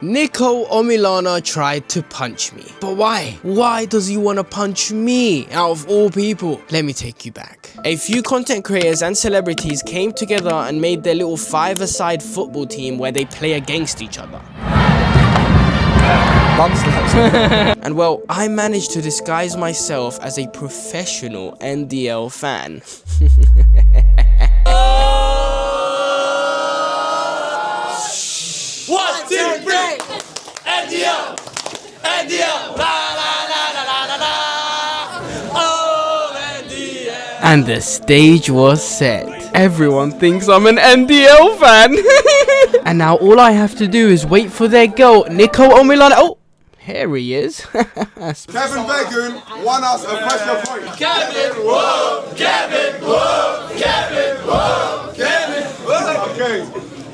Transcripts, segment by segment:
Nico Omilana tried to punch me. But why? Why does he want to punch me out of all people? Let me take you back. A few content creators and celebrities came together and made their little five-a-side football team where they play against each other. Bum slaps. And well, I managed to disguise myself as a professional NDL fan. 1, 2, 3, NDL, NDL, la la la la la la la, oh NDL. And the stage was set. Everyone thinks I'm an NDL fan. And now all I have to do is wait for their goal, Nico Omilana. Oh, here he is. Kevin Bacon won us a pressure point. Kevin, whoa, Kevin, whoa, Kevin, whoa, Kevin, whoa. Okay.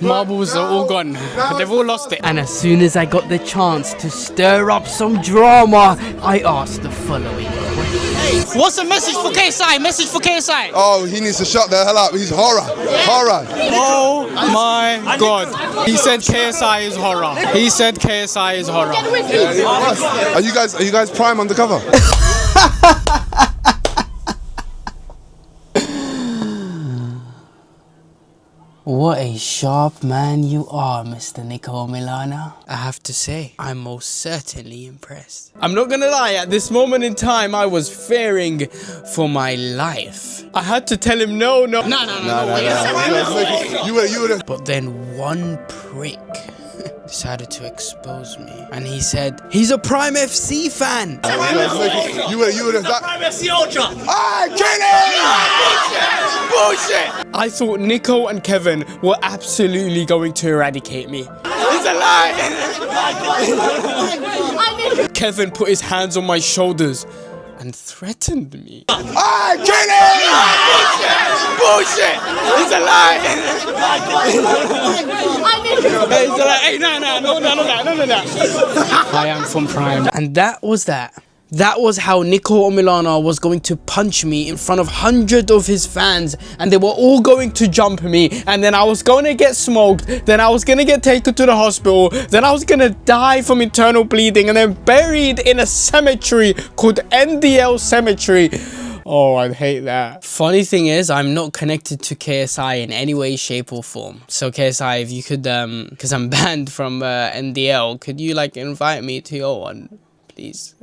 Marbles are all gone. They've all lost it. And as soon as I got the chance to stir up some drama, I asked the following question. What's the message for KSI? Message for KSI. Oh, he needs to shut the hell up. He's horror. Horror. Oh my God. He said KSI is horror. He said KSI is horror. Are you guys prime undercover? What a sharp man you are, Mr. Nico Omilana. I have to say, I'm most certainly impressed. I'm not gonna lie, at this moment in time, I was fearing for my life. I had to tell him no. No. You would. But then one prick decided to expose me. And he said, he's a Prime FC fan. You would have. Prime FC Ultra. Bullshit! I thought Nico and Kevin were absolutely going to eradicate me. It's a lie! Kevin put his hands on my shoulders and threatened me. Bullshit! It's a lie! It's a lie. Hey, no. I am from Prime. And that was that. That was how Nico Omilana was going to punch me in front of hundreds of his fans, and they were all going to jump me, and then I was going to get smoked, then I was going to get taken to the hospital, then I was going to die from internal bleeding, and then buried in a cemetery called NDL Cemetery. Oh, I'd hate that. Funny thing is, I'm not connected to KSI in any way, shape or form. So KSI, if you could, because I'm banned from NDL, could you like invite me to your one, please?